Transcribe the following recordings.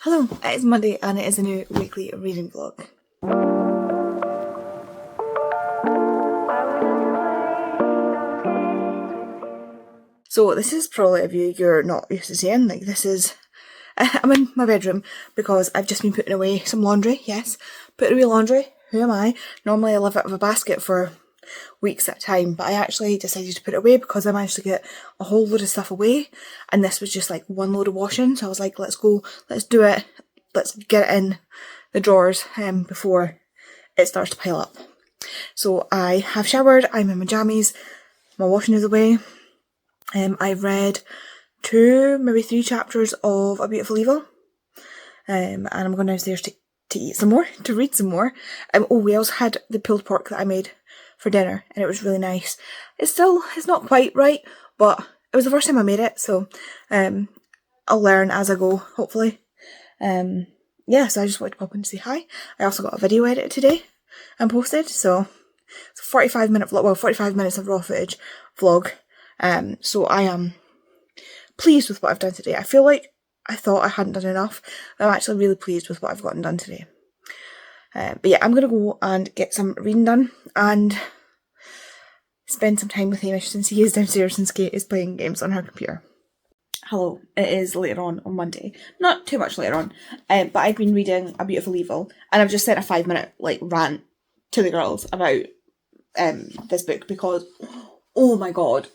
Hello, it is Monday and it is a new weekly reading vlog. So this is probably a view you're not used to seeing. Like this is, I'm in my bedroom because I've just been putting away some laundry. Yes, putting away laundry. Who am I? Normally I live out of a basket for weeks at a time, but I actually decided to put it away because I managed to get a whole load of stuff away, and this was just like one load of washing. So I was like, let's go, let's do it, let's get it in the drawers before it starts to pile up. So I have showered, I'm in my jammies, my washing is away. I've read 2, maybe 3 chapters of A Beautiful Evil, and I'm going downstairs to eat some more, to read some more. We also had the pulled pork that I made for dinner, and it was really nice. It's not quite right, but it was the first time I made it, so I'll learn as I go, hopefully. Yeah, so I just wanted to pop in to say hi. I also got a video edited today and posted, so it's a 45 minutes of raw footage vlog. So I am pleased with what I've done today. I feel like I thought I hadn't done enough. I'm actually really pleased with what I've gotten done today. But yeah, I'm going to go and get some reading done and spend some time with Hamish since he is downstairs since Kate is playing games on her computer. Hello, it is later on Monday. Not too much later on, but I've been reading A Beautiful Evil, and I've just sent a 5-minute rant to the girls about this book because oh my gods,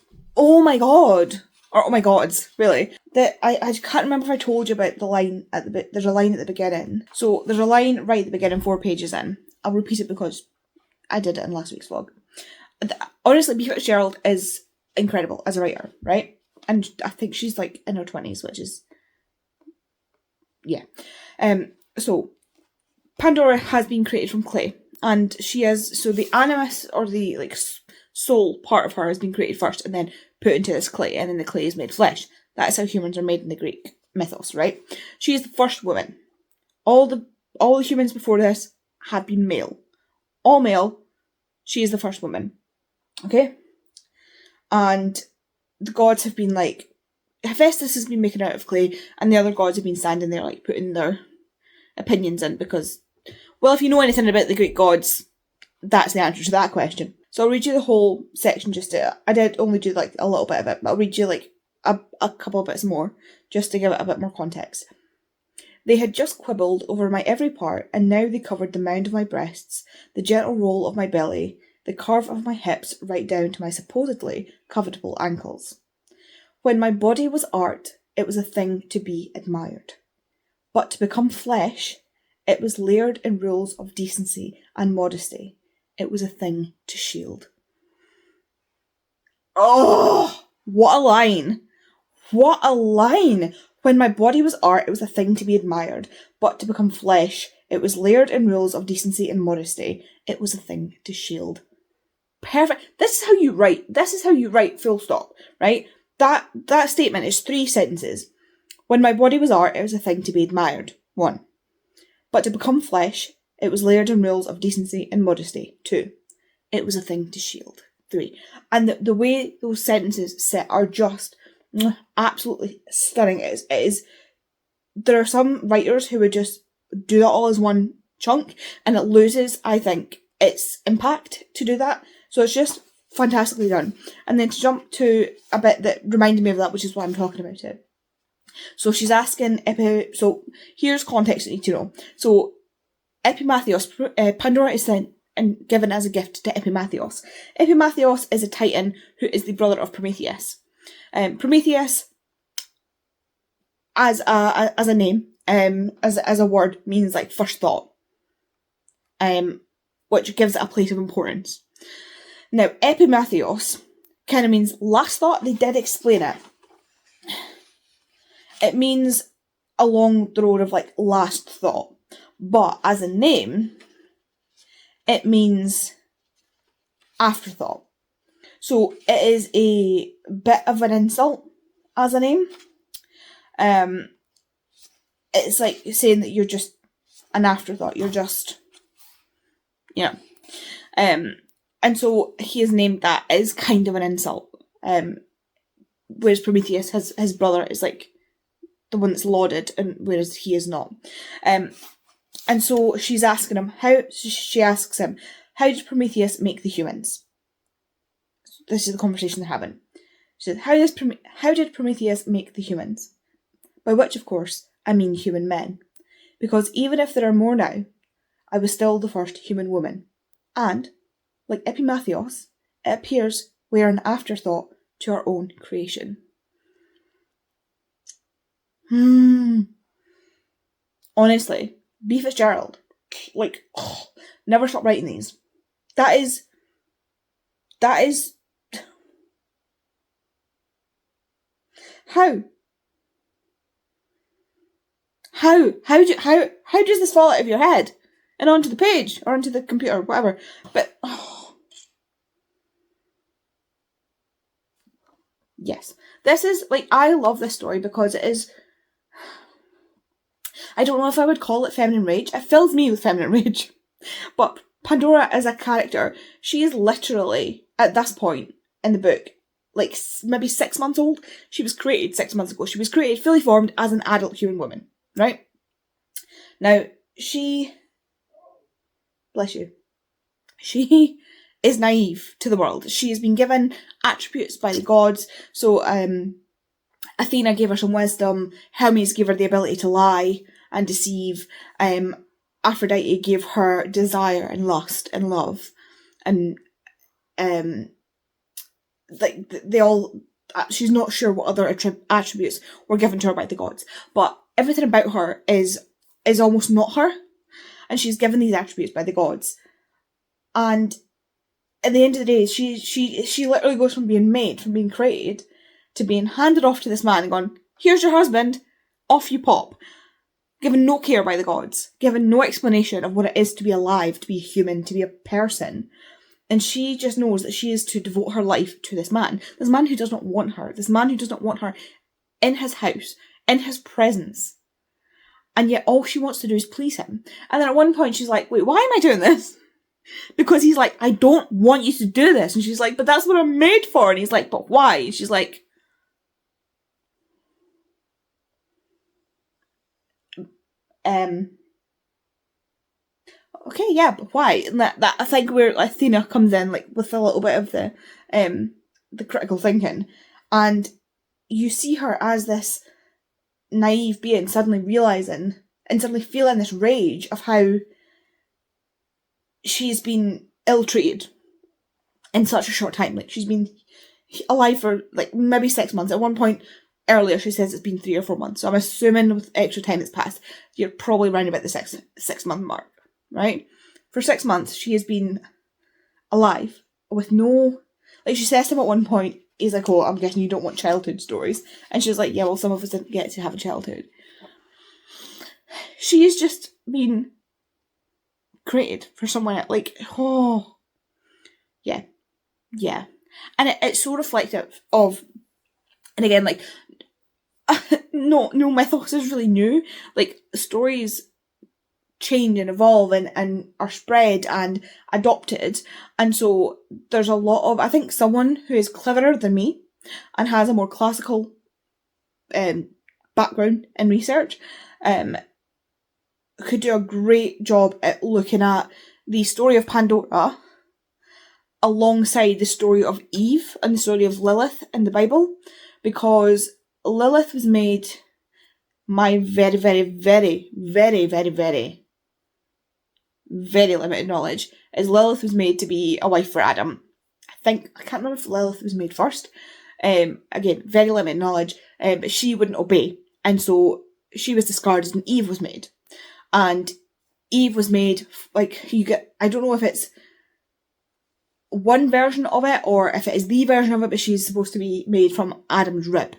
really. I can't remember if I told you about the line there's a line at the beginning. So there's a line right at the beginning, 4 pages in. I'll repeat it because I did it in last week's vlog. Honestly, B. Fitzgerald is incredible as a writer, right? And I think she's like in her 20s, which is, yeah. So Pandora has been created from clay, and so the animus, or the soul part of her, has been created first and then put into this clay, and then the clay is made flesh. That is how humans are made in the Greek mythos, right? She is the first woman. All the humans before this have been male. All male. She is the first woman. Okay? And the gods have been Hephaestus has been making out of clay, and the other gods have been standing there putting their opinions in, because, well, if you know anything about the Greek gods, that's the answer to that question. So I'll read you the whole section I did only do a little bit of it, but I'll read you a couple of bits more, just to give it a bit more context. They had just quibbled over my every part, and now they covered the mound of my breasts, the gentle roll of my belly, the curve of my hips, right down to my supposedly covetable ankles. When my body was art, it was a thing to be admired. But to become flesh, it was layered in rules of decency and modesty. It was a thing to shield. Oh, what a line! What a line! When my body was art, it was a thing to be admired. But to become flesh, it was layered in rules of decency and modesty. It was a thing to shield. Perfect. This is how you write. This is how you write, full stop, right? That statement is 3 sentences. When my body was art, it was a thing to be admired. 1. But to become flesh, it was layered in rules of decency and modesty. 2. It was a thing to shield. 3. And the way those sentences sit are just absolutely stunning. It is. There are some writers who would just do that all as one chunk, and it loses, I think, its impact to do that. So it's just fantastically done. And then to jump to a bit that reminded me of that, which is why I'm talking about it. So she's asking so here's context you need to know. So Epimathios, Pandora is sent and given as a gift to Epimathios. Epimathios is a titan who is the brother of Prometheus. Prometheus, as a name, as a word, means first thought, which gives it a place of importance. Now, Epimathios kind of means last thought. They did explain it. It means along the road of last thought, but as a name, it means afterthought. So it is a bit of an insult as a name. It's like saying that you're just an afterthought. You're just, and so he is named that is kind of an insult. Whereas Prometheus, his brother, is the one that's lauded, and whereas he is not. And so she's asking him, she asks him, how did Prometheus make the humans? This is the conversation they're having. She said, how did Prometheus make the humans? By which, of course, I mean human men. Because even if there are more now, I was still the first human woman. And, like Epimathios, it appears we are an afterthought to our own creation. Honestly, B. Fitzgerald, never stop writing these. That is how does this fall out of your head and onto the page or onto the computer, whatever? But yes, this is I love this story because it is. I don't know if I would call it feminine rage. It fills me with feminine rage, but Pandora as a character, she is literally at this point in the book, maybe 6 months old. She was created 6 months ago. She was created fully formed as an adult human woman, right? Now, bless you, she is naive to the world. She has been given attributes by the gods. So, Athena gave her some wisdom. Hermes gave her the ability to lie and deceive. Aphrodite gave her desire and lust and love. And, they all, she's not sure what other attributes were given to her by the gods. But everything about her is almost not her. And she's given these attributes by the gods. And at the end of the day, she literally goes from being made, from being created, to being handed off to this man and gone, here's your husband, off you pop. Given no care by the gods. Given no explanation of what it is to be alive, to be human, to be a person. And she just knows that she is to devote her life to this man. This man who does not want her. This man who does not want her in his house, in his presence. And yet all she wants to do is please him. And then at one point she's like, wait, why am I doing this? Because he's like, I don't want you to do this. And she's like, but that's what I'm made for. And he's like, but why? And she's like, okay, yeah, but why? And that I think where Athena comes in, with a little bit of the critical thinking, and you see her as this naive being suddenly realising and suddenly feeling this rage of how she's been ill-treated in such a short time. She's been alive for maybe 6 months. At one point earlier she says it's been 3 or 4 months, so I'm assuming with extra time that's passed, you're probably around about the six month mark, right? For 6 months she has been alive with no, she says to him at one point, he's like, oh, I'm guessing you don't want childhood stories. And she's like, yeah, well, some of us didn't get to have a childhood. She has just been created for someone yeah. And it's so reflective of, and again, no mythos is really new. Stories change and evolve and are spread and adopted. And so there's a lot of, I think someone who is cleverer than me and has a more classical background in research could do a great job at looking at the story of Pandora alongside the story of Eve and the story of Lilith in the Bible, because Lilith was made, my very, very, very, very, very, very, very limited knowledge, is Lilith was made to be a wife for Adam. I can't remember if Lilith was made first. Again, very limited knowledge, but she wouldn't obey. And so she was discarded and Eve was made. And Eve was made, I don't know if it's one version of it or if it is the version of it, but she's supposed to be made from Adam's rib.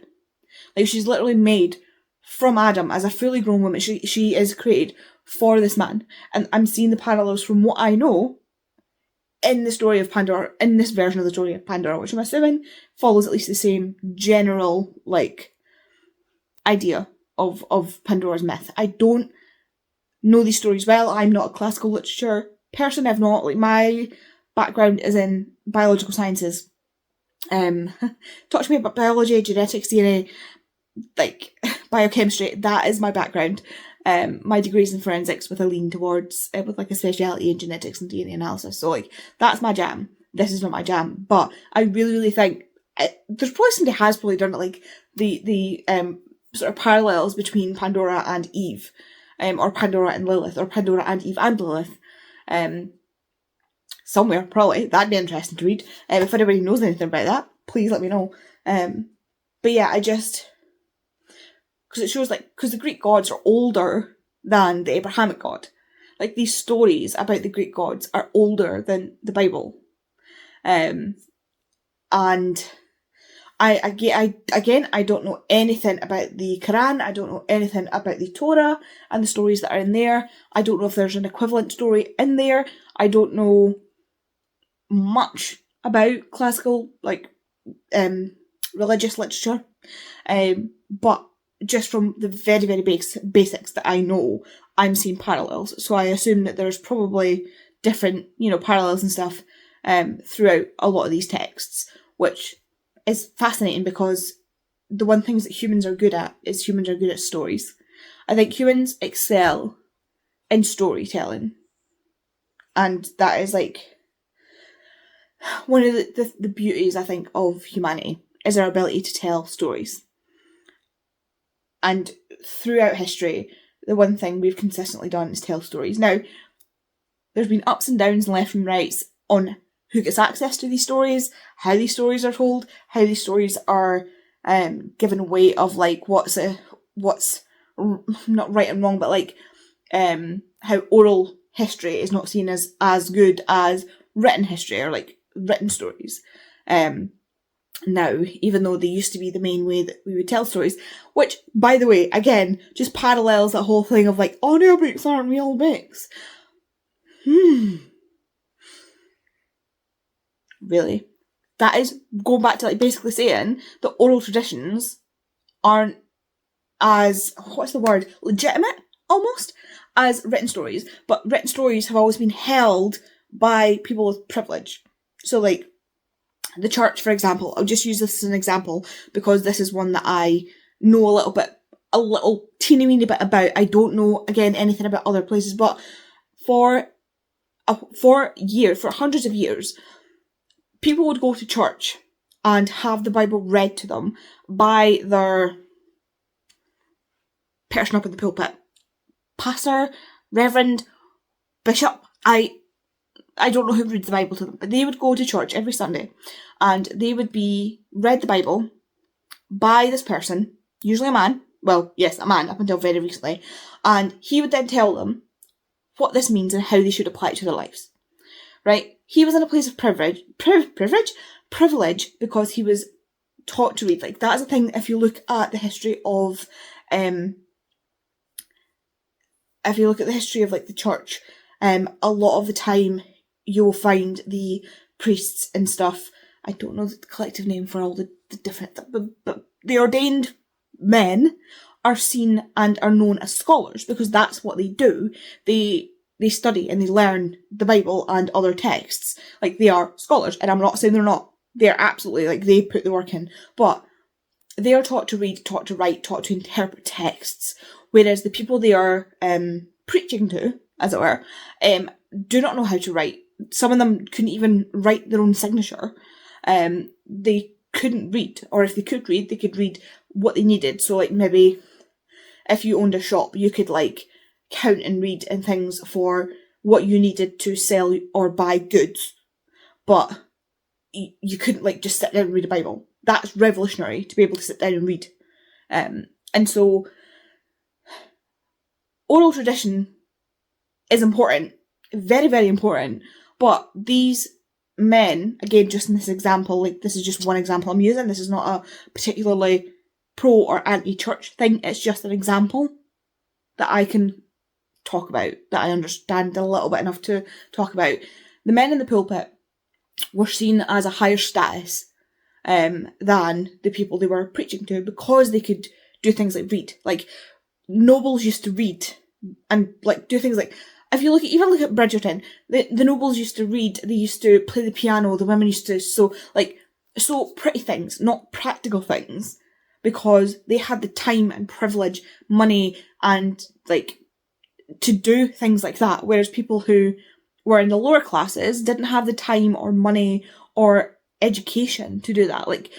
She's literally made from Adam as a fully grown woman. She is created for this man. And I'm seeing the parallels from what I know in the story of Pandora, in this version of the story of Pandora, which I'm assuming follows at least the same general, idea of Pandora's myth. I don't know these stories well. I'm not a classical literature person. I've not, my background is in biological sciences. Talk to me about biology, genetics, DNA, biochemistry, that is my background. My degree's in forensics with a lean towards, with like a speciality in genetics and DNA analysis. So like, that's my jam. This is not my jam. But I really, really think there's probably somebody has probably done it, like the sort of parallels between Pandora and Eve, or Pandora and Lilith, or Pandora and Eve and Lilith. Somewhere, probably. That'd be interesting to read. If anybody knows anything about that, please let me know. But yeah, because it shows, like, because the Greek gods are older than the Abrahamic God. Like, these stories about the Greek gods are older than the Bible. And I don't know anything about the Quran. I don't know anything about the Torah and the stories that are in there. I don't know if there's an equivalent story in there. I don't know much about classical, like, religious literature. But just from the very, very basics that I know, I'm seeing parallels. So I assume that there's probably different, parallels and stuff throughout a lot of these texts, which is fascinating because the one things that humans are good at is humans are good at stories. I think humans excel in storytelling. And that is like one of the beauties, I think, of humanity is our ability to tell stories. And throughout history, the one thing we've consistently done is tell stories. Now, there's been ups and downs and left and rights on who gets access to these stories, how these stories are told, how these stories are given away of, like, what's not right and wrong, but like how oral history is not seen as good as written history or like written stories. Now, even though they used to be the main way that we would tell stories, which, by the way, again, just parallels that whole thing of like, audiobooks aren't real books. Really? That is going back to like basically saying that oral traditions aren't as, what's the word, legitimate, almost, as written stories. But written stories have always been held by people with privilege. So like, the church, for example, I'll just use this as an example because this is one that I know a little teeny weeny bit about. I don't know, again, anything about other places, but for hundreds of years, people would go to church and have the Bible read to them by their person up in the pulpit. Pastor, reverend, bishop, I don't know who reads the Bible to them, but they would go to church every Sunday and they would be read the Bible by this person, usually a man. Well, yes, a man up until very recently. And he would then tell them what this means and how they should apply it to their lives. Right? He was in a place of privilege because he was taught to read. Like, that's a thing, if you look at the history of, like the church, a lot of the time you'll find the priests and stuff, I don't know the collective name for all the different, but the ordained men are seen and are known as scholars because that's what they do. They study and they learn the Bible and other texts. Like, they are scholars, and I'm not saying they're not. They're absolutely, like, they put the work in. But they are taught to read, taught to write, taught to interpret texts, whereas the people they are preaching to, as it were, do not know how to write. Some of them couldn't even write their own signature. They couldn't read, or if they could read what they needed. So, like, maybe if you owned a shop, you could, like, count and read and things for what you needed to sell or buy goods. But you couldn't, like, just sit down and read a Bible. That's revolutionary, to be able to sit down and read. And so, oral tradition is important. Very, very important. But these men, again, just in this example, like, this is just one example I'm using. This is not a particularly pro or anti-church thing. It's just an example that I can talk about, that I understand a little bit enough to talk about. The men in the pulpit were seen as a higher status than the people they were preaching to because they could do things like read. Like, nobles used to read and, like, do things like, if you look at Bridgerton, the nobles used to read, they used to play the piano, the women used to sew pretty things, not practical things, because they had the time and privilege, money, and like to do things like that, whereas people who were in the lower classes didn't have the time or money or education to do that. Like,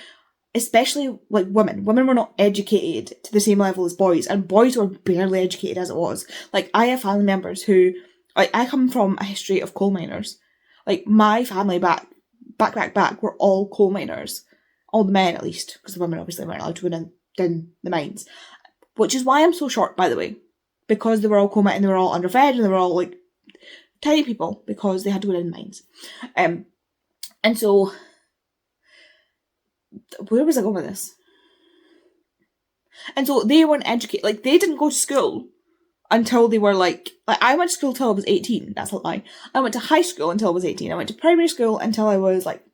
especially like women were not educated to the same level as boys, and boys were barely educated as it was. Like, I have family members who, like, I come from a history of coal miners. Like, my family back were all coal miners. All the men, at least, because the women obviously weren't allowed to go down the mines. Which is why I'm so short, by the way. Because they were all coal miners and they were all underfed and they were all, like, tiny people because they had to go down the mines. And so, where was I going with this? And so they weren't educated. Like, they didn't go to school until they were like I went to school till I was 18. That's a lie. I went to high school until I was 18. I went to primary school until I was like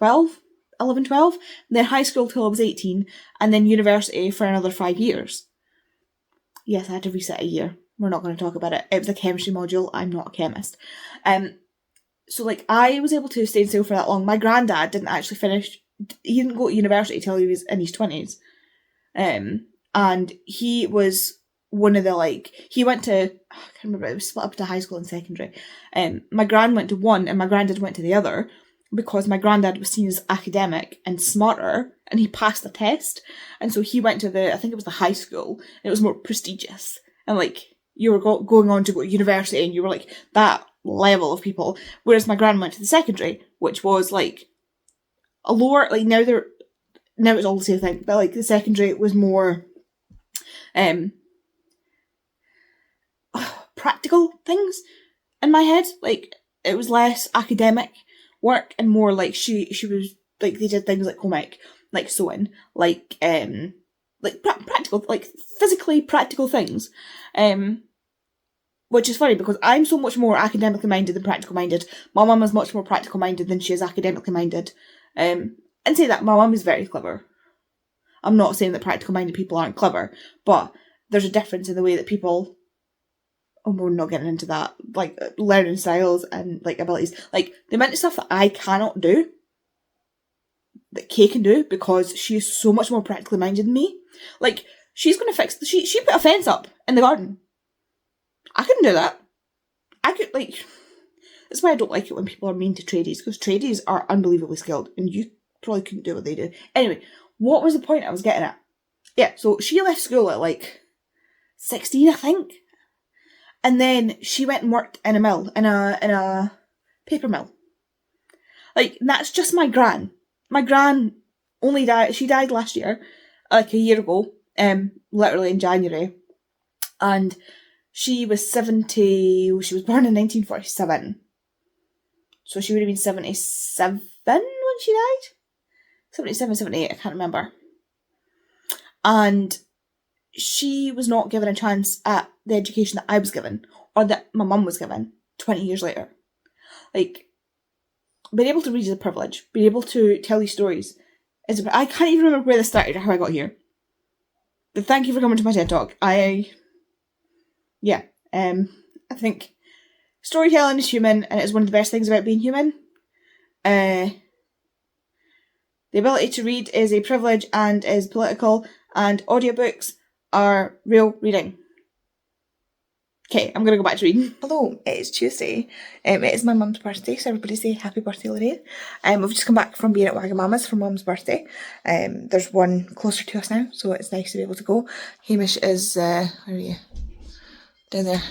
11, 12. Then high school till I was 18. And then university for another 5 years. Yes, I had to reset a year. We're not going to talk about it. It was a chemistry module. I'm not a chemist. So like I was able to stay in school for that long. My granddad didn't actually finish. He didn't go to university till he was in his 20s. And he was one of the, like, he went to, I can't remember, it was split up to high school and secondary. My gran went to one and my granddad went to the other because my granddad was seen as academic and smarter and he passed the test. And so he went to I think it was the high school, and it was more prestigious. And like, you were going on to go to university and you were like that level of people. Whereas my gran went to the secondary, which was like a lower, like now it's all the same thing, but like the secondary was more practical things in my head. Like, it was less academic work and more like she was like, they did things like comic, like sewing, like practical, like physically practical things. Which is funny because I'm so much more academically minded than practical minded. My mum is much more practical minded than she is academically minded. And say that my mum is very clever. I'm not saying that practical minded people aren't clever, but there's a difference in the way that people, we're not getting into that, like learning styles and like abilities. Like the amount of stuff that I cannot do, that Kay can do because she is so much more practically minded than me. Like, she's going to fix, she put a fence up in the garden. I couldn't do that. I could, like, that's why I don't like it when people are mean to tradies, because tradies are unbelievably skilled and you probably couldn't do what they do. Anyway, what was the point I was getting at? Yeah, so she left school at like 16, I think. And then she went and worked in a mill, in a paper mill. Like, that's just my gran. My gran only died, she died last year, like a year ago, literally in January. And she was 70, she was born in 1947. So she would have been 77 when she died? 77, 78, I can't remember. And she was not given a chance at the education that I was given, or that my mum was given 20 years later. Like, being able to read is a privilege. Being able to tell these stories is I can't even remember where this started or how I got here. But thank you for coming to my TED Talk. I think storytelling is human, and it's one of the best things about being human. The ability to read is a privilege and is political, and audiobooks are real reading. Okay, I'm going to go back to reading. Hello, it is Tuesday. It is my mum's birthday, so everybody say happy birthday, Lorraine. We've just come back from being at Wagamama's for mum's birthday. There's one closer to us now, so it's nice to be able to go. Hamish is, where are you? Down there.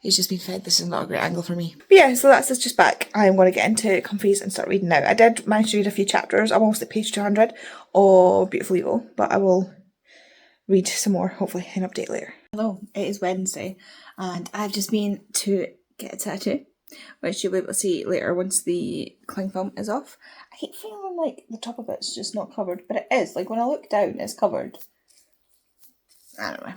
He's just been fed. This is not a great angle for me. But yeah, so that's us just back. I'm going to get into comfies and start reading now. I did manage to read a few chapters. I'm almost at page 200 of Beautiful Evil, but I will read some more, hopefully, and update later. Hello, it is Wednesday, and I've just been to get a tattoo, which you'll be able to see later once the cling film is off. I keep feeling like the top of it's just not covered, but it is. Like, when I look down, it's covered. I don't know.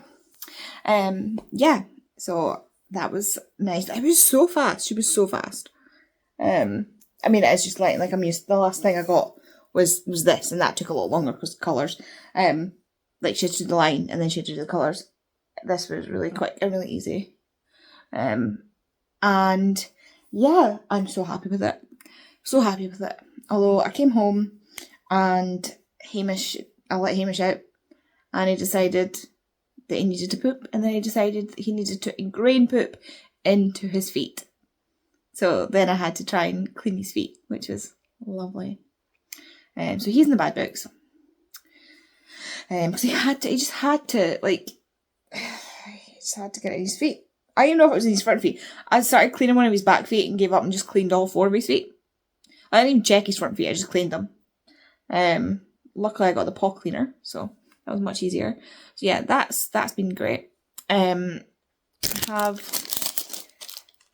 Yeah, so that was nice. It was so fast. She was so fast. I mean, it's just like I'm used. The last thing I got was this, and that took a lot longer because the colours. Like, she had to do the line and then she had to do the colours. This was really quick and really easy. And yeah, I'm so happy with it. So happy with it. Although I came home and Hamish, I let Hamish out, and he decided that he needed to poop, and then he decided that he needed to ingrain poop into his feet. So then I had to try and clean his feet, which was lovely. So he's in the bad books. Because he just had to get it in his feet. I didn't know if it was in his front feet. I started cleaning one of his back feet and gave up and just cleaned all 4 of his feet. I didn't even check his front feet, I just cleaned them. Luckily I got the paw cleaner, so that was much easier. So yeah, that's been great. I have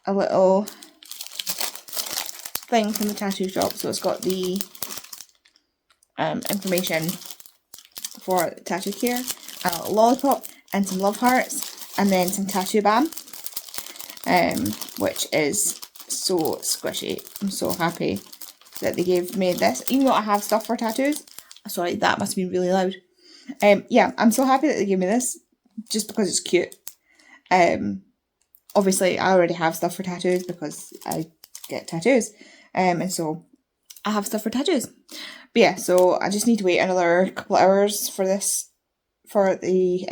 a little thing from the tattoo shop, so it's got the information for tattoo care, a lollipop and some love hearts, and then some tattoo balm, which is so squishy. I'm so happy that they gave me this, even though I have stuff for tattoos. Sorry, that must have been really loud. Yeah, I'm so happy that they gave me this, just because it's cute. Obviously I already have stuff for tattoos because I get tattoos, and so I have stuff for tattoos. But yeah, so I just need to wait another couple of hours for this, for the,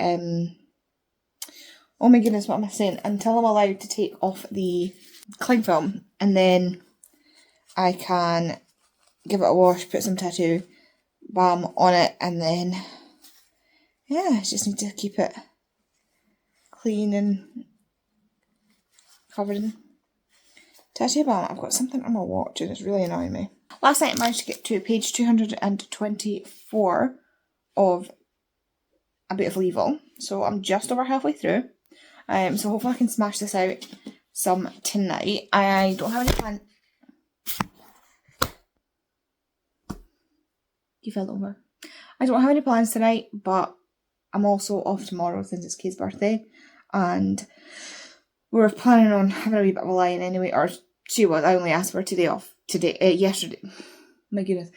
oh my goodness, what am I saying? Until I'm allowed to take off the cling film, and then I can give it a wash, put some tattoo balm on it, and then, yeah, I just need to keep it clean and covered in tattoo balm. I've got something on my watch and it's really annoying me. Last night I managed to get to page 224 of A Beautiful Evil, so I'm just over halfway through. So hopefully I can smash this out some tonight. I don't have any plan. You fell over. I don't have any plans tonight, but I'm also off tomorrow since it's Kay's birthday, and we're planning on having a wee bit of a lie-in anyway, or she was. I only asked for today off. Yesterday. My goodness.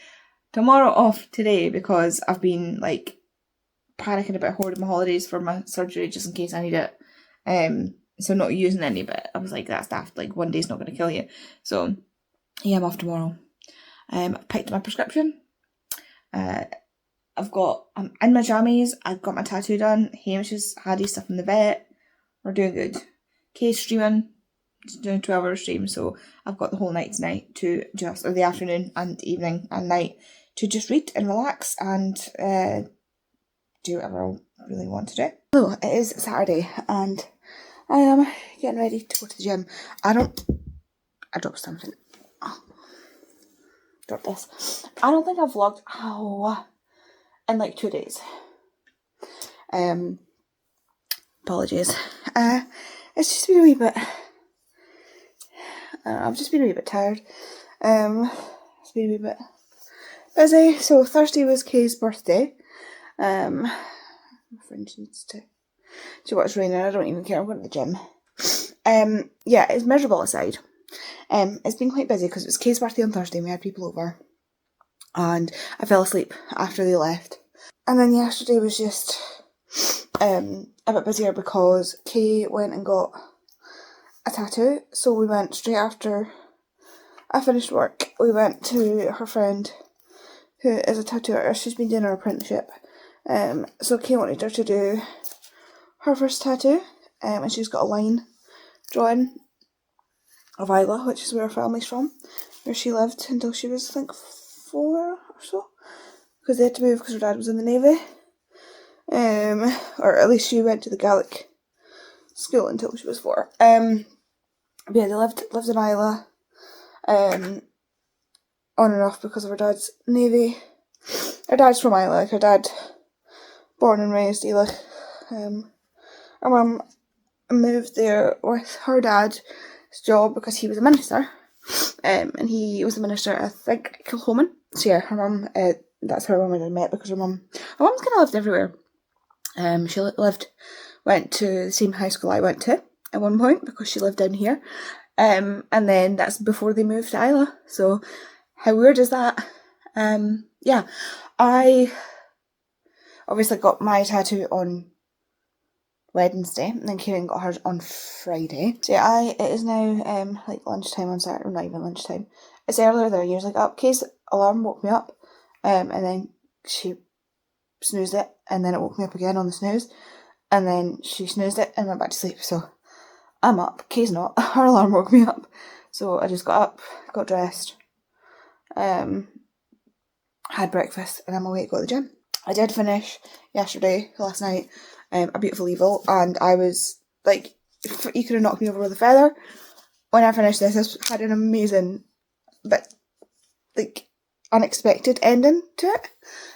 Tomorrow off today because I've been like panicking about hoarding my holidays for my surgery just in case I need it. So not using any, but I was like, that's daft. Like, one day's not going to kill you. So yeah, I'm off tomorrow. I've picked my prescription. I'm in my jammies. I've got my tattoo done. Hamish has had his stuff in the vet. We're doing good. Kay's streaming. Doing a 12-hour stream, so I've got the whole night tonight to just, or the afternoon and evening and night, to just read and relax and do whatever I really want to do. So it is Saturday and I am getting ready to go to the gym. I dropped something. Oh, dropped this. I don't think I've vlogged in like 2 days. Apologies. It's just been a wee bit. I've just been a wee bit tired. It's been a wee bit busy. So Thursday was Kay's birthday. My friend needs to watch it's raining. I don't even care. I'm going to the gym. Yeah, it's miserable outside. It's been quite busy because it was Kay's birthday on Thursday and we had people over. And I fell asleep after they left. And then yesterday was just a bit busier because Kay went and got a tattoo, so we went straight after I finished work. We went to her friend who is a tattoo artist. She's been doing her apprenticeship, so Kay wanted her to do her first tattoo, and she's got a line drawn of Isla, which is where her family's from, where she lived until she was, I think, 4 or so, because they had to move because her dad was in the Navy, or at least she went to the Gaelic school until she was 4. But yeah, they lived in Isla, on and off because of her dad's Navy. Her dad's from Isla, like her dad, born and raised Isla. Her mum moved there with her dad's job because he was a minister, and he was a minister, I think, Kilhoman. So yeah, her mum, that's how her mum and dad met, because her mum's kind of lived everywhere. She went to the same high school I went to at one point because she lived down here, and then that's before they moved to Isla. So how weird is that? Yeah, I obviously got my tattoo on Wednesday, and then Kieran got hers on Friday. So yeah, it is now like lunchtime on Saturday, or not even lunchtime. It's earlier there. He was like, up. Kay's alarm woke me up, and then she snoozed it, and then it woke me up again on the snooze, and then she snoozed it and went back to sleep. So I'm up. Kay's not. Her alarm woke me up. So I just got up, got dressed, had breakfast, and I'm away to go to the gym. I did finish last night, A Beautiful Evil, and I was like, you could have knocked me over with a feather. When I finished this, I had an amazing, but like unexpected ending to it.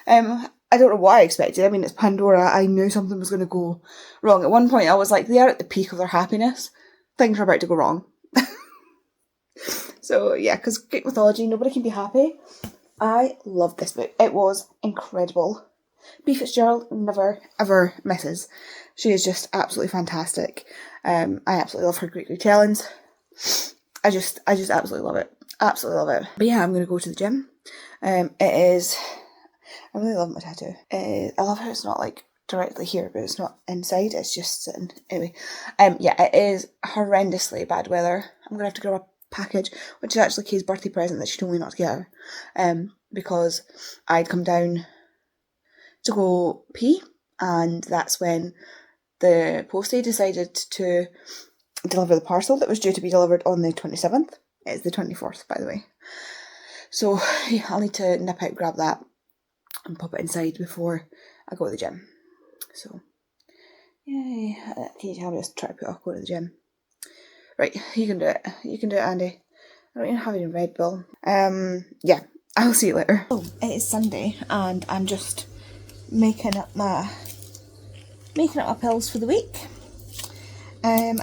I don't know what I expected. I mean, it's Pandora. I knew something was going to go wrong. At one point, I was like, they are at the peak of their happiness. Things are about to go wrong. So, yeah, because Greek mythology, nobody can be happy. I loved this book. It was incredible. B. Fitzgerald never, ever misses. She is just absolutely fantastic. I absolutely love her Greek retellings. I just absolutely love it. Absolutely love it. But yeah, I'm going to go to the gym. I really love my tattoo. I love how it's not like directly here, but it's not inside, it's just sitting. Anyway, yeah, it is horrendously bad weather. I'm going to have to grab a package, which is actually Kay's birthday present that she told me not to get her, because I'd come down to go pee, and that's when the postie decided to deliver the parcel that was due to be delivered on the 27th. It's the 24th, by the way. So, yeah, I'll need to nip out and grab that and pop it inside before I go to the gym. So, yay. I'll just try to put off going to the gym. Right, you can do it. You can do it, Andy. I don't even have any Red Bull. Yeah, I'll see you later. Oh, it is Sunday, and I'm just making up my pills for the week. And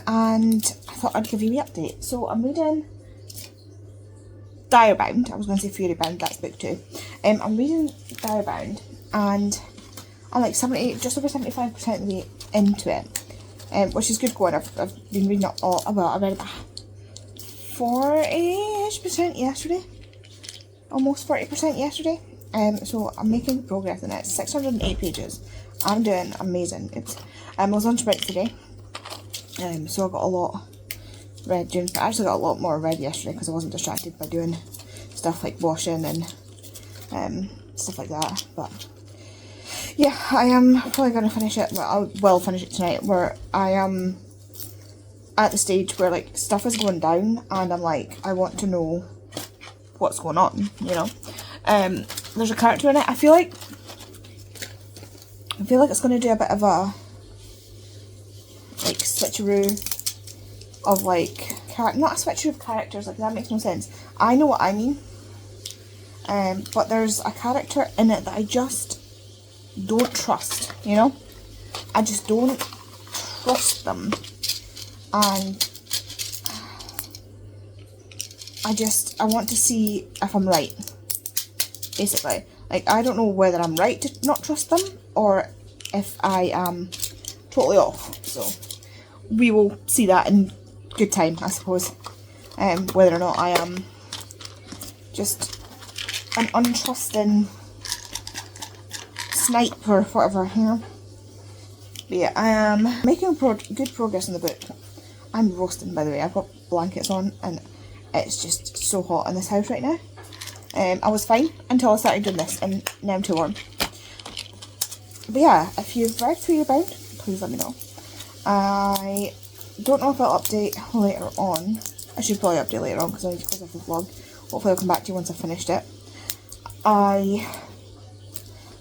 I thought I'd give you the update. So I'm reading Diarbound. I was going to say Furybound, that's book 2. I'm reading Diarbound, and I'm like just over 75% of the way into it, which is good going. I've been reading it all. Well, I read about 40-ish% yesterday, almost 40% yesterday. So I'm making progress in it. It's 608 pages. I'm doing amazing. I was on sprint today, so I got a lot read. I actually got a lot more read yesterday because I wasn't distracted by doing stuff like washing and stuff like that. But yeah, I am probably going to finish it. Well, I will finish it tonight. Where I am at the stage where like stuff is going down, and I'm like, I want to know what's going on. You know, there's a character in it. I feel like it's going to do a bit of a like switcheroo of like not a switcheroo of characters. Like that makes no sense. I know what I mean. But there's a character in it that I just don't trust. You know, I just don't trust them, and I want to see if I'm right. Basically, like I don't know whether I'm right to not trust them or if I am totally off. So we will see that in good time, I suppose. Whether or not I am just an untrusting snipe or whatever, you know. But yeah, I am making good progress in the book. I'm roasting, by the way. I've got blankets on and it's just so hot in this house right now. I was fine until I started doing this, and now I'm too warm. But yeah, if you've read Furybound, please let me know. I don't know if I'll update later on. I should probably update later on because I need to close off the vlog. Hopefully I'll come back to you once I've finished it. I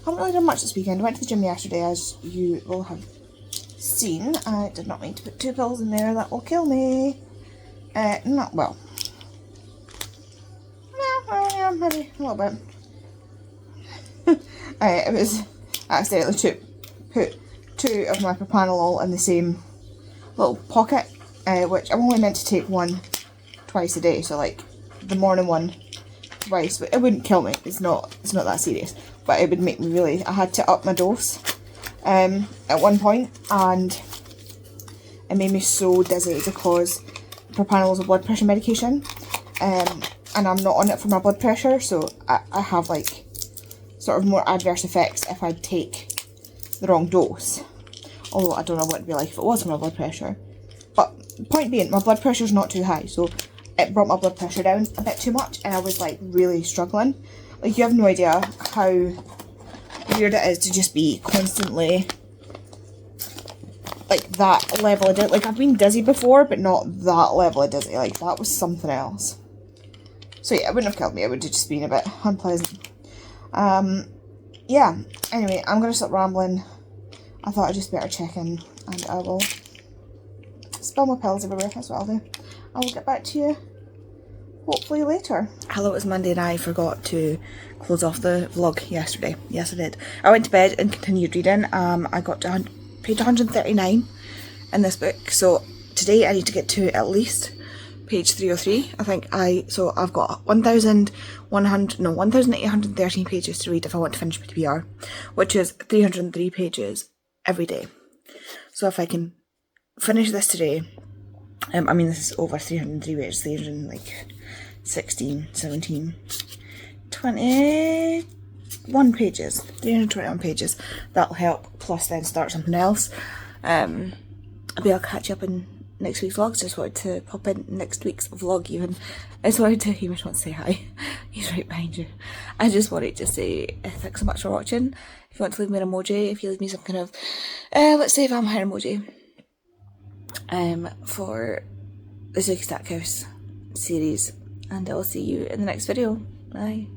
haven't really done much this weekend. I went to the gym yesterday, as you will have seen. I did not mean to put 2 pills in there. That will kill me. Not well. Yeah, maybe a little bit. It was accidentally put 2 of my propranolol in the same little pocket, which I'm only meant to take one twice a day. So like the morning one twice, but it wouldn't kill me. It's not that serious, but it would make me really. I had to up my dose at one point, and it made me so dizzy because propranolol is a blood pressure medication, and I'm not on it for my blood pressure, so I have like sort of more adverse effects if I take the wrong dose. Although I don't know what it'd be like if it was for my blood pressure. But point being, my blood pressure's not too high, so it brought my blood pressure down a bit too much, and I was like really struggling. Like, you have no idea how weird it is to just be constantly like that level of dizzy. Like, I've been dizzy before, but not that level of dizzy. Like, that was something else. So yeah, it wouldn't have killed me. It would have just been a bit unpleasant. Yeah, anyway, I'm going to stop rambling. I thought I'd just better check in, and I will spill my pills everywhere. That's what I'll do. I will get back to you hopefully later. Hello, it's Monday and I forgot to close off the vlog yesterday. Yes, I did. I went to bed and continued reading. I got to page 139 in this book, so today I need to get to at least page 303. So I've got 1,813 pages to read if I want to finish my TBR, which is 303 pages every day. So if I can finish this today, I mean, this is over 303 pages, 316, 17, 21 pages, 321 pages, that'll help, plus then start something else. Maybe I'll catch up in next week's vlog. Just wanted to pop in next week's vlog even. I just wanted to, he just wants to say hi. He's right behind you. I just wanted to say thanks so much for watching. If you want to leave me an emoji, if you leave me some kind of, let's say vampire emoji, for the Suki Stackhouse series, and I'll see you in the next video. Bye.